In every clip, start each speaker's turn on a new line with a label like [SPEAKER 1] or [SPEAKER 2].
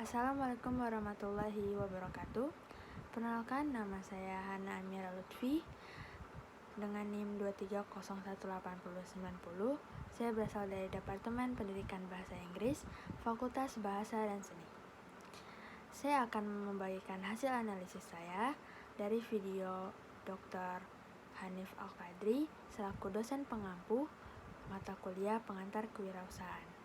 [SPEAKER 1] Assalamualaikum warahmatullahi wabarakatuh. Perkenalkan, nama saya Hana Amira Lutfi dengan NIM 2301890. Saya berasal dari Departemen Pendidikan Bahasa Inggris, Fakultas Bahasa dan Seni. Saya akan membagikan hasil analisis saya dari video Dr. Hanif Al-Qadri selaku dosen pengampu mata kuliah pengantar kewirausahaan.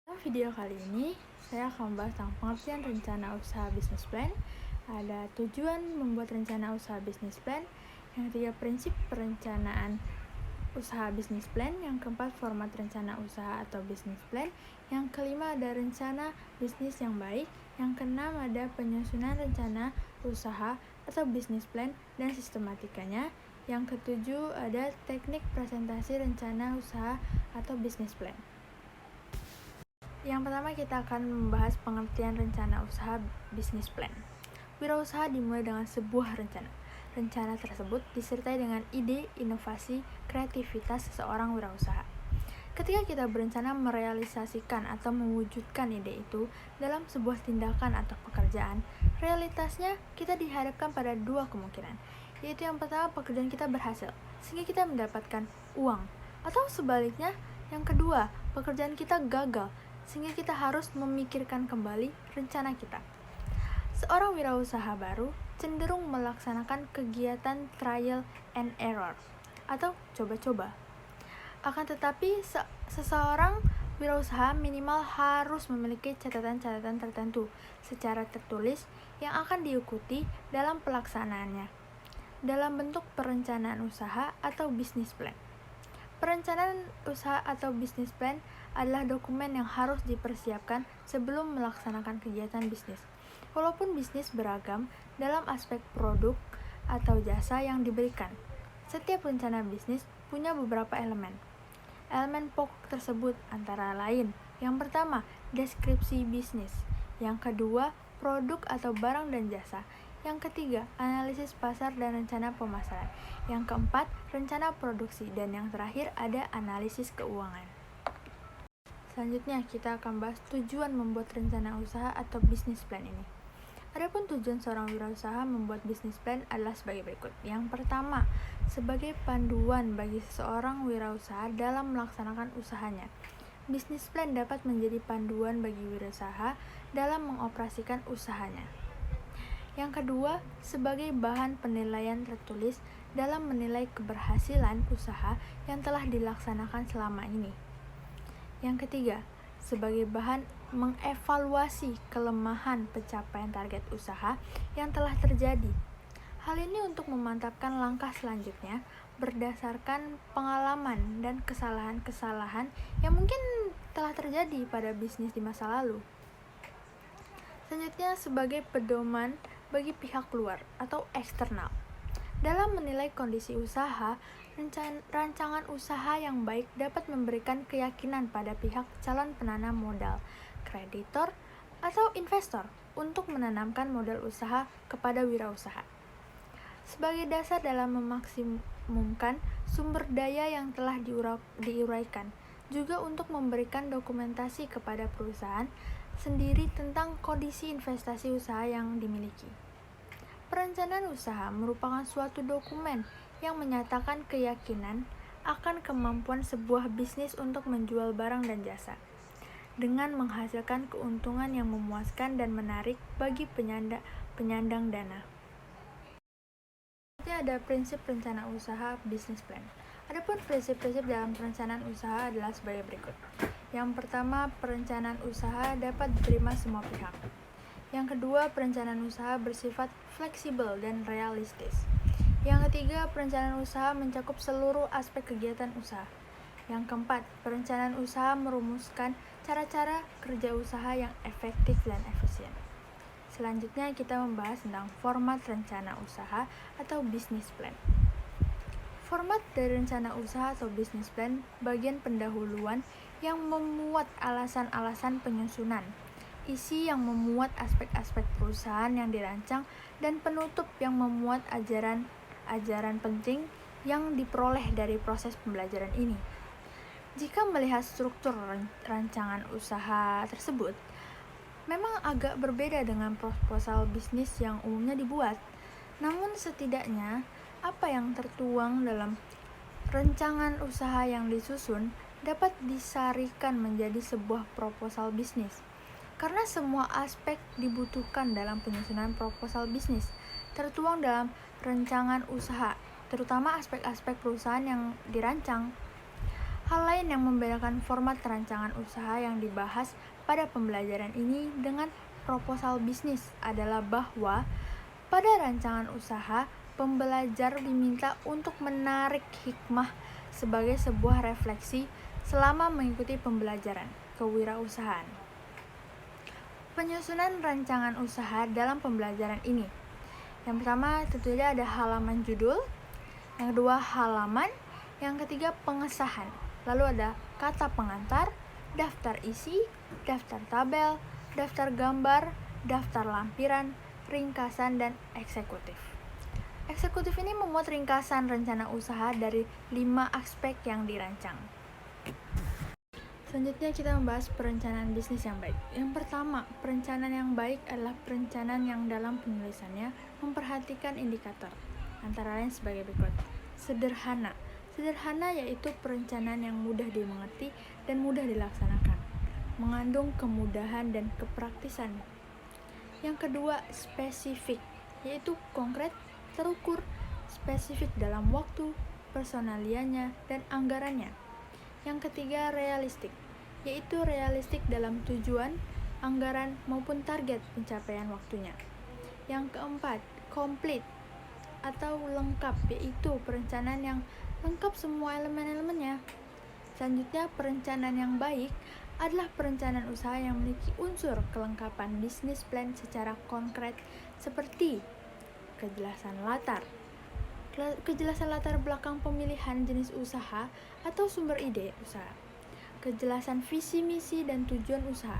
[SPEAKER 1] Dalam video kali ini, saya akan membahas tentang pengertian rencana usaha bisnis plan. Ada tujuan membuat rencana usaha bisnis plan, yang ketiga prinsip perencanaan usaha bisnis plan, yang keempat format rencana usaha atau bisnis plan, yang kelima ada rencana bisnis yang baik, yang keenam ada penyusunan rencana usaha atau bisnis plan dan sistematikanya, yang ketujuh ada teknik presentasi rencana usaha atau bisnis plan. Yang pertama kita akan membahas pengertian rencana usaha bisnis plan. Wirausaha dimulai dengan sebuah rencana. Rencana tersebut disertai dengan ide, inovasi, kreativitas seseorang wirausaha. Ketika kita berencana merealisasikan atau mewujudkan ide itu dalam sebuah tindakan atau pekerjaan, realitasnya kita dihadapkan pada dua kemungkinan, yaitu yang pertama pekerjaan kita berhasil, sehingga kita mendapatkan uang, atau sebaliknya, yang kedua pekerjaan kita gagal, sehingga kita harus memikirkan kembali rencana kita. Seorang wirausaha baru cenderung melaksanakan kegiatan trial and error atau coba-coba. Akan tetapi, seseorang wirausaha minimal harus memiliki catatan-catatan tertentu secara tertulis yang akan diikuti dalam pelaksanaannya dalam bentuk perencanaan usaha atau bisnis plan. Perencanaan usaha atau bisnis plan adalah dokumen yang harus dipersiapkan sebelum melaksanakan kegiatan bisnis. Walaupun bisnis beragam dalam aspek produk atau jasa yang diberikan, setiap rencana bisnis punya beberapa elemen. Elemen pokok tersebut antara lain, yang pertama, deskripsi bisnis, yang kedua, produk atau barang dan jasa, yang ketiga, analisis pasar dan rencana pemasaran, yang keempat, rencana produksi, dan yang terakhir ada analisis keuangan. Selanjutnya, kita akan bahas tujuan membuat rencana usaha atau bisnis plan ini. Adapun tujuan seorang wirausaha membuat bisnis plan adalah sebagai berikut. Yang pertama, sebagai panduan bagi seseorang wirausaha dalam melaksanakan usahanya. Bisnis plan dapat menjadi panduan bagi wirausaha dalam mengoperasikan usahanya. Yang kedua, sebagai bahan penilaian tertulis dalam menilai keberhasilan usaha yang telah dilaksanakan selama ini. Yang ketiga, sebagai bahan mengevaluasi kelemahan pencapaian target usaha yang telah terjadi. Hal ini untuk memantapkan langkah selanjutnya berdasarkan pengalaman dan kesalahan-kesalahan yang mungkin telah terjadi pada bisnis di masa lalu. Selanjutnya, sebagai pedoman bagi pihak luar atau eksternal. Dalam menilai kondisi usaha, rancangan usaha yang baik dapat memberikan keyakinan pada pihak calon penanam modal, kreditor, atau investor untuk menanamkan modal usaha kepada wirausaha. Sebagai dasar dalam memaksimumkan sumber daya yang telah diuraikan, juga untuk memberikan dokumentasi kepada perusahaan sendiri tentang kondisi investasi usaha yang dimiliki. Perencanaan usaha merupakan suatu dokumen yang menyatakan keyakinan akan kemampuan sebuah bisnis untuk menjual barang dan jasa, dengan menghasilkan keuntungan yang memuaskan dan menarik bagi penyandang dana. Selanjutnya ada prinsip rencana usaha bisnis plan. Adapun prinsip-prinsip dalam perencanaan usaha adalah sebagai berikut. Yang pertama, perencanaan usaha dapat diterima semua pihak. Yang kedua, perencanaan usaha bersifat fleksibel dan realistis. Yang ketiga, perencanaan usaha mencakup seluruh aspek kegiatan usaha. Yang keempat, perencanaan usaha merumuskan cara-cara kerja usaha yang efektif dan efisien. Selanjutnya kita membahas tentang format rencana usaha atau business plan. Format dari rencana usaha atau business plan bagian pendahuluan yang memuat alasan-alasan penyusunan, isi yang memuat aspek-aspek perusahaan yang dirancang, dan penutup yang memuat ajaran penting yang diperoleh dari proses pembelajaran ini. Jika melihat struktur rancangan usaha tersebut, memang agak berbeda dengan proposal bisnis yang umumnya dibuat. Namun setidaknya, apa yang tertuang dalam rancangan usaha yang disusun dapat disarikan menjadi sebuah proposal bisnis. Karena semua aspek dibutuhkan dalam penyusunan proposal bisnis tertuang dalam rancangan usaha, terutama aspek-aspek perusahaan yang dirancang. Hal lain yang membedakan format rancangan usaha yang dibahas pada pembelajaran ini dengan proposal bisnis adalah bahwa pada rancangan usaha, pembelajar diminta untuk menarik hikmah sebagai sebuah refleksi selama mengikuti pembelajaran kewirausahaan. Penyusunan rancangan usaha dalam pembelajaran ini. Yang pertama tentunya ada halaman judul, yang kedua halaman, yang ketiga pengesahan. Lalu ada kata pengantar, daftar isi, daftar tabel, daftar gambar, daftar lampiran, ringkasan, dan eksekutif. Eksekutif ini memuat ringkasan rencana usaha dari 5 aspek yang dirancang. Selanjutnya kita membahas perencanaan bisnis yang baik. Yang pertama, perencanaan yang baik adalah perencanaan yang dalam penulisannya memperhatikan indikator, antara lain sebagai berikut. Sederhana. Sederhana yaitu perencanaan yang mudah dimengerti dan mudah dilaksanakan, mengandung kemudahan dan kepraktisan. Yang kedua, spesifik, yaitu konkret, terukur, spesifik dalam waktu, personalianya, dan anggarannya. Yang ketiga, realistik, yaitu realistik dalam tujuan, anggaran, maupun target pencapaian waktunya. Yang keempat, komplit atau lengkap, yaitu perencanaan yang lengkap semua elemen-elemennya. Selanjutnya, perencanaan yang baik adalah perencanaan usaha yang memiliki unsur kelengkapan bisnis plan secara konkret seperti kejelasan latar belakang pemilihan jenis usaha atau sumber ide usaha, kejelasan visi misi dan tujuan usaha,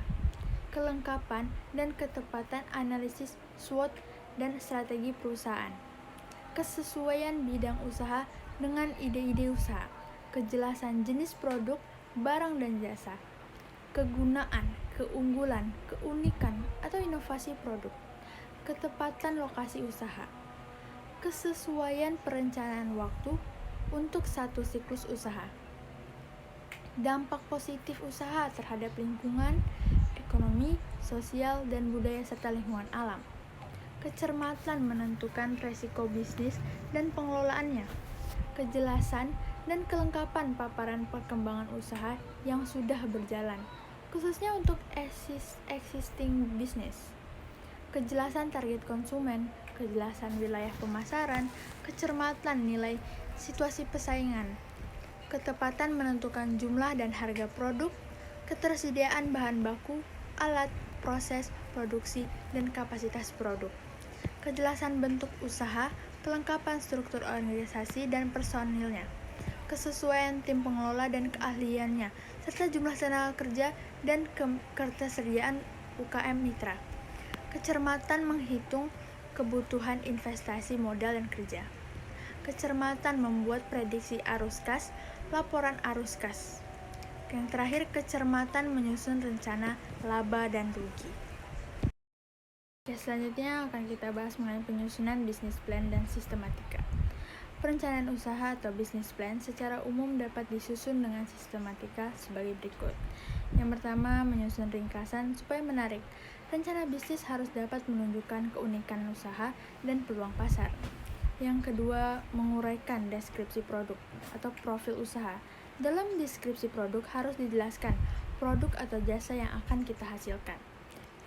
[SPEAKER 1] kelengkapan dan ketepatan analisis SWOT dan strategi perusahaan, kesesuaian bidang usaha dengan ide-ide usaha, kejelasan jenis produk, barang dan jasa, kegunaan, keunggulan, keunikan atau inovasi produk, ketepatan lokasi usaha, kesesuaian perencanaan waktu untuk satu siklus usaha, dampak positif usaha terhadap lingkungan, ekonomi, sosial, dan budaya serta lingkungan alam, kecermatan menentukan resiko bisnis dan pengelolaannya, kejelasan dan kelengkapan paparan perkembangan usaha yang sudah berjalan, khususnya untuk existing business, kejelasan target konsumen, kejelasan wilayah pemasaran, kecermatan nilai situasi persaingan, ketepatan menentukan jumlah dan harga produk, ketersediaan bahan baku, alat, proses, produksi, dan kapasitas produk, kejelasan bentuk usaha, kelengkapan struktur organisasi dan personilnya, kesesuaian tim pengelola dan keahliannya, serta jumlah tenaga kerja dan ketersediaan UKM mitra, kecermatan menghitung kebutuhan investasi modal dan kerja, kecermatan membuat prediksi arus kas, laporan arus kas. Yang terakhir, kecermatan menyusun rencana laba dan rugi. Oke, selanjutnya akan kita bahas mengenai penyusunan bisnis plan dan sistematika. Perencanaan usaha atau bisnis plan secara umum dapat disusun dengan sistematika sebagai berikut. Yang pertama, menyusun ringkasan supaya menarik. Rencana bisnis harus dapat menunjukkan keunikan usaha dan peluang pasar. Yang kedua, menguraikan deskripsi produk atau profil usaha. Dalam deskripsi produk harus dijelaskan produk atau jasa yang akan kita hasilkan.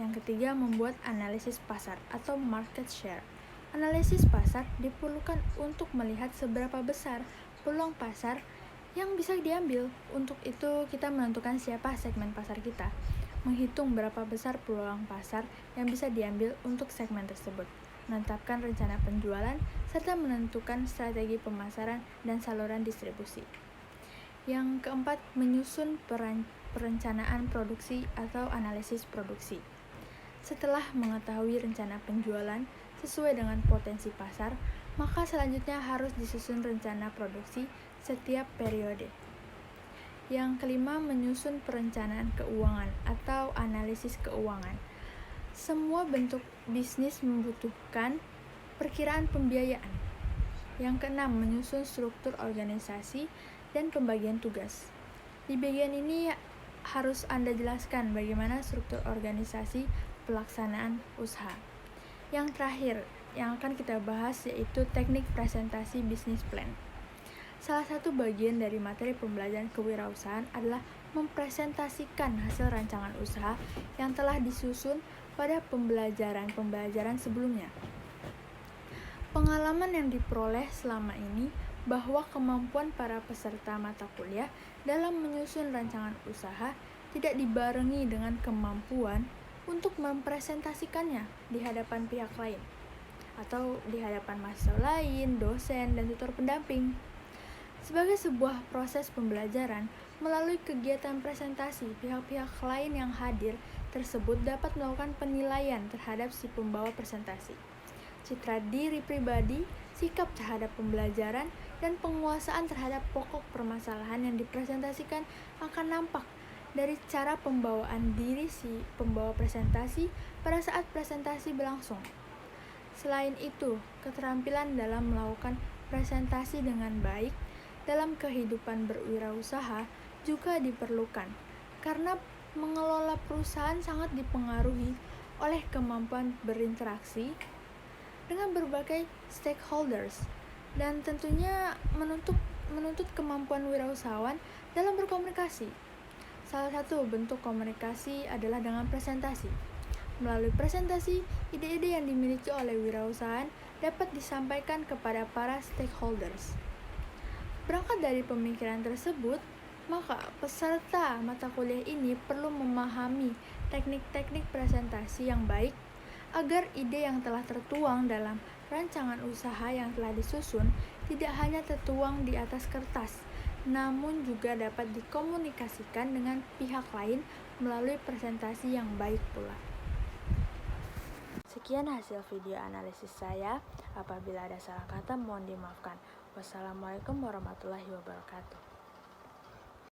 [SPEAKER 1] Yang ketiga, membuat analisis pasar atau market share. Analisis pasar diperlukan untuk melihat seberapa besar peluang pasar yang bisa diambil. Untuk itu, kita menentukan siapa segmen pasar kita, menghitung berapa besar peluang pasar yang bisa diambil untuk segmen tersebut, menetapkan rencana penjualan, serta menentukan strategi pemasaran dan saluran distribusi. Yang keempat, menyusun perencanaan produksi atau analisis produksi. Setelah mengetahui rencana penjualan sesuai dengan potensi pasar, maka selanjutnya harus disusun rencana produksi setiap periode. Yang kelima, menyusun perencanaan keuangan atau analisis keuangan. Semua bentuk bisnis membutuhkan perkiraan pembiayaan. Yang keenam, menyusun struktur organisasi dan pembagian tugas. Di bagian ini harus Anda jelaskan bagaimana struktur organisasi pelaksanaan usaha. Yang terakhir yang akan kita bahas yaitu teknik presentasi bisnis plan. Salah satu bagian dari materi pembelajaran kewirausahaan adalah mempresentasikan hasil rancangan usaha yang telah disusun pada pembelajaran sebelumnya. Pengalaman yang diperoleh selama ini bahwa kemampuan para peserta mata kuliah dalam menyusun rancangan usaha tidak dibarengi dengan kemampuan untuk mempresentasikannya di hadapan pihak lain atau di hadapan mahasiswa lain, dosen, dan tutor pendamping. Sebagai sebuah proses pembelajaran, melalui kegiatan presentasi, pihak-pihak lain yang hadir tersebut dapat melakukan penilaian terhadap si pembawa presentasi. Citra diri pribadi, sikap terhadap pembelajaran, dan penguasaan terhadap pokok permasalahan yang dipresentasikan akan nampak dari cara pembawaan diri si pembawa presentasi pada saat presentasi berlangsung. Selain itu, keterampilan dalam melakukan presentasi dengan baik dalam kehidupan berwirausaha juga diperlukan, karena mengelola perusahaan sangat dipengaruhi oleh kemampuan berinteraksi dengan berbagai stakeholders dan tentunya menuntut kemampuan wirausahawan dalam berkomunikasi. Salah satu bentuk komunikasi adalah dengan presentasi. Melalui presentasi, ide-ide yang dimiliki oleh wirausahaan dapat disampaikan kepada para stakeholders. Berangkat dari pemikiran tersebut, maka peserta mata kuliah ini perlu memahami teknik-teknik presentasi yang baik agar ide yang telah tertuang dalam rancangan usaha yang telah disusun tidak hanya tertuang di atas kertas, namun juga dapat dikomunikasikan dengan pihak lain melalui presentasi yang baik pula. Sekian hasil video analisis saya. Apabila ada salah kata mohon dimaafkan. Wassalamualaikum warahmatullahi wabarakatuh.